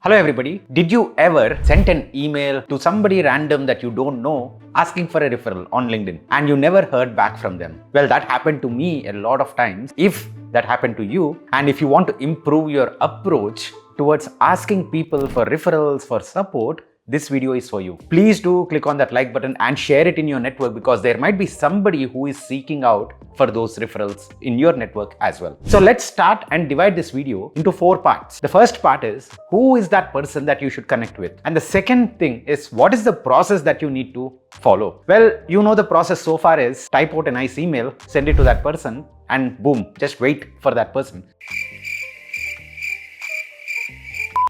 Hello everybody. Did you ever send an email to somebody random that you don't know asking for a referral on LinkedIn and you never heard back from them? Well, that happened to me a lot of times. If that happened to you, and if you want to improve your approach towards asking people for referrals, for support, this video is for you. Please do click on that like button and share it in your network because there might be somebody who is seeking out for those referrals in your network as well. So let's start and divide this video into 4 parts. The first part is who is that person that you should connect with? And the second thing is what is the process that you need to follow? Well, you know the process so far is type out a nice email, send it to that person and boom, just wait for that person.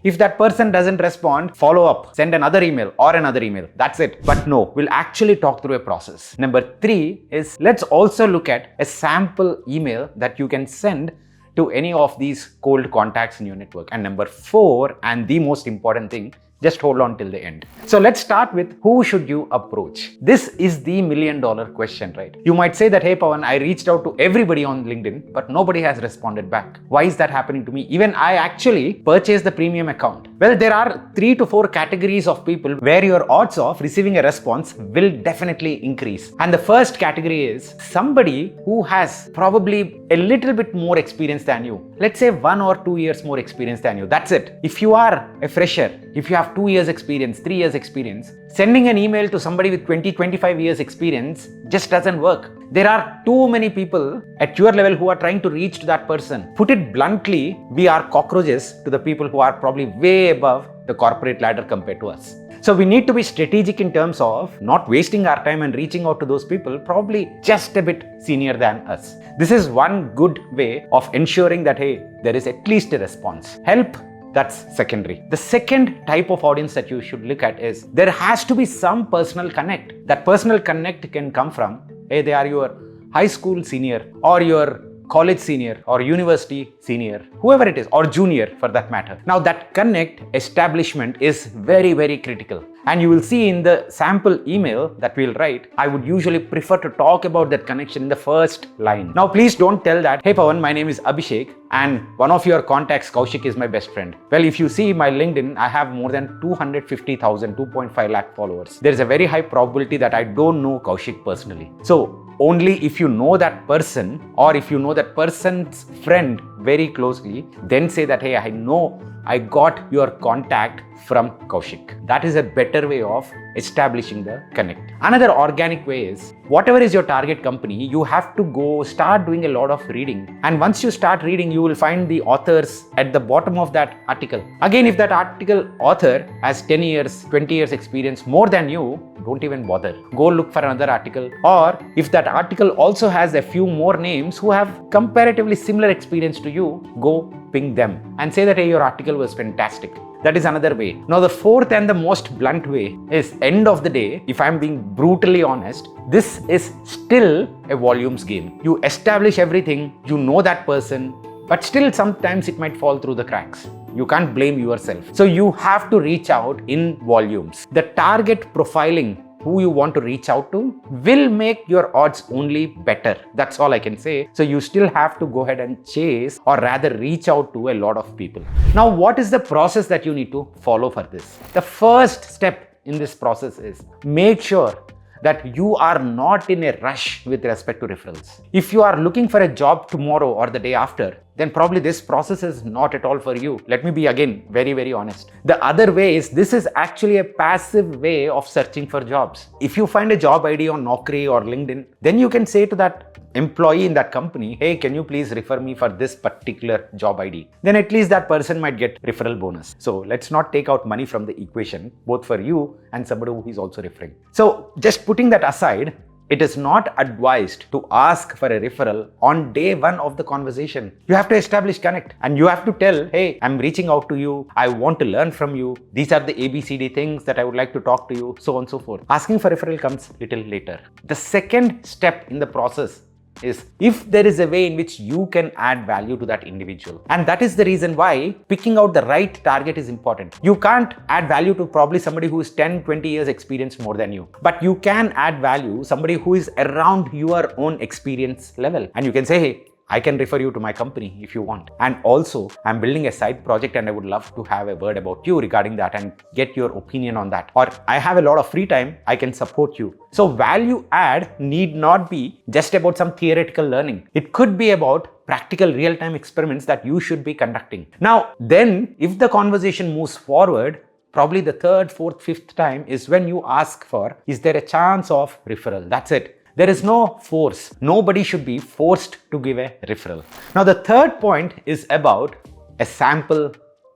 If that person doesn't respond, follow up, send another email or another email. That's it. But no, we'll actually talk through a process. Number 3 is let's also look at a sample email that you can send to any of these cold contacts in your network. And number 4, and the most important thing, just hold on till the end. So let's start with who should you approach? This is the $1 million question, right? You might say that, hey Pavan, I reached out to everybody on LinkedIn, but nobody has responded back. Why is that happening to me? Even I actually purchased the premium account. Well, there are 3 to 4 categories of people where your odds of receiving a response will definitely increase. And the first category is somebody who has probably a little bit more experience than you. Let's say 1 or 2 years more experience than you. That's it. If you are a fresher, if you have 2 years experience, 3 years experience, sending an email to somebody with 20-25 years experience just doesn't work. There are too many people at your level who are trying to reach to that person. Put it bluntly, we are cockroaches to the people who are probably way above the corporate ladder compared to us. So we need to be strategic in terms of not wasting our time and reaching out to those people probably just a bit senior than us. This is one good way of ensuring that, hey, there is at least a response. Help, that's secondary. The second type of audience that you should look at is there has to be some personal connect. That personal connect can come from, hey, they are your high school senior or your college senior or university senior, whoever it is, or junior for that matter. Now that connect establishment is very, very critical. And you will see in the sample email that we'll write, I would usually prefer to talk about that connection in the first line. Now, please don't tell that, hey Pavan, my name is Abhishek and one of your contacts, Kaushik, is my best friend. Well, if you see my LinkedIn, I have more than 250,000, 2.5 lakh followers. There is a very high probability that I don't know Kaushik personally. So only if you know that person or if you know that person's friend very closely, then say that, hey, I know I got your contact from Kaushik. That is a better way of establishing the connect. Another organic way is whatever is your target company, you have to go start doing a lot of reading. And once you start reading, you will find the authors at the bottom of that article. Again, if that article author has 10 years, 20 years experience more than you, don't even bother. Go look for another article. Or if that article also has a few more names who have comparatively similar experience to you, go ping them and say that, hey, your article was fantastic. That is another way. Now, the fourth and the most blunt way is end of the day, if I'm being brutally honest, this is still a volumes game. You establish everything, you know that person, but still sometimes it might fall through the cracks. You can't blame yourself. So you have to reach out in volumes. The target profiling who you want to reach out to will make your odds only better. That's all I can say. So you still have to go ahead and chase or rather reach out to a lot of people. Now, what is the process that you need to follow for this? The first step in this process is make sure that you are not in a rush with respect to referrals. If you are looking for a job tomorrow or the day after, then probably this process is not at all for you. Let me be again very, very honest. The other way is this is actually a passive way of searching for jobs. If you find a job ID on Naukri or LinkedIn, then you can say to that employee in that company, hey, can you please refer me for this particular job ID? Then at least that person might get referral bonus. So let's not take out money from the equation, both for you and somebody who is also referring. So just putting that aside, it is not advised to ask for a referral on day 1 of the conversation. You have to establish connect and you have to tell, hey, I'm reaching out to you. I want to learn from you. These are the ABCD things that I would like to talk to you, so on and so forth. Asking for referral comes little later. The second step in the process is if there is a way in which you can add value to that individual. And that is the reason why picking out the right target is important. You can't add value to probably somebody who is 10-20 years experience more than you, but you can add value somebody who is around your own experience level. And you can say, hey, I can refer you to my company if you want. And also, I'm building a side project and I would love to have a word about you regarding that and get your opinion on that. Or I have a lot of free time, I can support you. So value add need not be just about some theoretical learning. It could be about practical real-time experiments that you should be conducting. Now, then if the conversation moves forward, probably the third, fourth, fifth time is when you ask for, is there a chance of referral? That's it. There is no force. Nobody should be forced to give a referral. Now, the third point is about a sample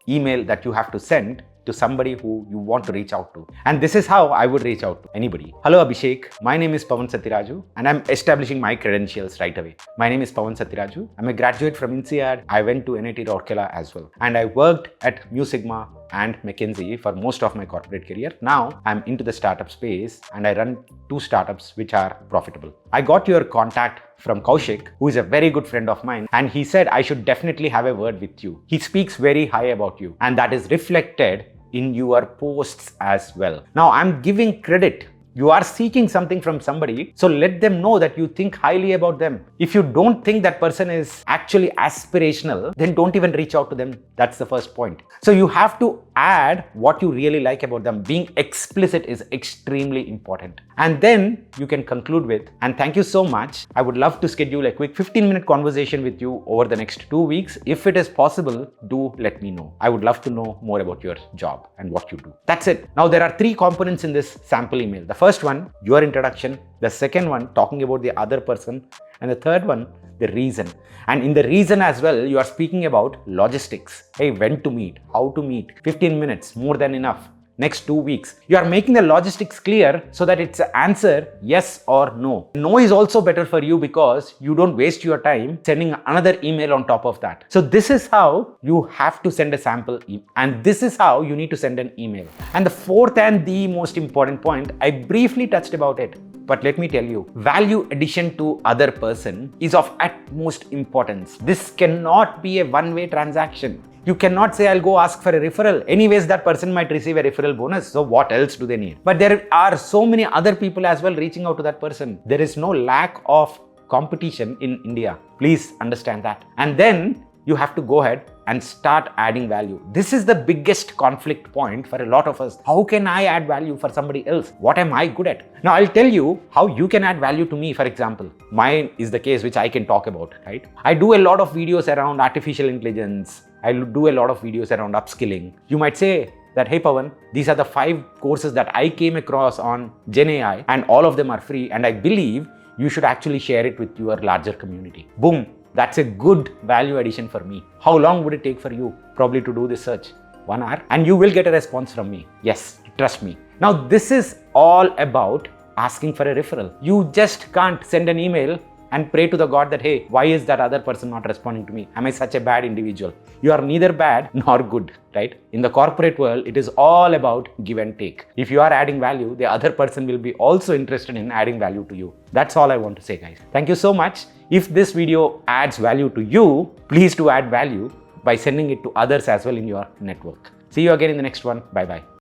email that you have to send to somebody who you want to reach out to. And this is how I would reach out to anybody. Hello Abhishek, my name is Pavan Sathiraju and I'm establishing my credentials right away. My name is Pavan Sathiraju. I'm a graduate from INSEAD. I went to NIT Rourkela as well. And I worked at Mu Sigma and McKinsey for most of my corporate career. Now I'm into the startup space and I run 2 startups which are profitable. I got your contact from Kaushik, who is a very good friend of mine, and he said I should definitely have a word with you. He speaks very high about you, and that is reflected in your posts as well. Now I'm giving credit. You are seeking something from somebody, so let them know that you think highly about them. If you don't think that person is actually aspirational, then don't even reach out to them. That's the first point. So you have to add what you really like about them. Being explicit is extremely important. And then you can conclude with, and thank you so much. I would love to schedule a quick 15-minute conversation with you over the next 2 weeks. If it is possible, do let me know. I would love to know more about your job and what you do. That's it. Now there are 3 components in this sample email. The first one, your introduction. The second one, talking about the other person. And the third one, the reason. And in the reason as well, you are speaking about logistics. Hey, when to meet, how to meet, 15 minutes, more than enough. Next 2 weeks. You are making the logistics clear so that it's an answer yes or no. No is also better for you because you don't waste your time sending another email on top of that. So this is how you have to send a sample email, and this is how you need to send an email. And the fourth and the most important point, I briefly touched about it. But let me tell you, value addition to other person is of utmost importance. This cannot be a one-way transaction. You cannot say, I'll go ask for a referral. Anyways, that person might receive a referral bonus. So what else do they need? But there are so many other people as well reaching out to that person. There is no lack of competition in India. Please understand that. And then you have to go ahead and start adding value. This is the biggest conflict point for a lot of us. How can I add value for somebody else? What am I good at? Now I'll tell you how you can add value to me, for example. Mine is the case which I can talk about, right? I do a lot of videos around artificial intelligence. I do a lot of videos around upskilling. You might say that, hey Pavan, these are the 5 courses that I came across on Gen AI and all of them are free, and I believe you should actually share it with your larger community. Boom. That's a good value addition for me. How long would it take for you probably to do this search? 1 hour, and you will get a response from me. Yes, trust me. Now this is all about asking for a referral. You just can't send an email and pray to the God that, hey, why is that other person not responding to me? Am I such a bad individual? You are neither bad nor good, right? In the corporate world, it is all about give and take. If you are adding value, the other person will be also interested in adding value to you. That's all I want to say, guys. Thank you so much. If this video adds value to you, please do add value by sending it to others as well in your network. See you again in the next one. Bye-bye.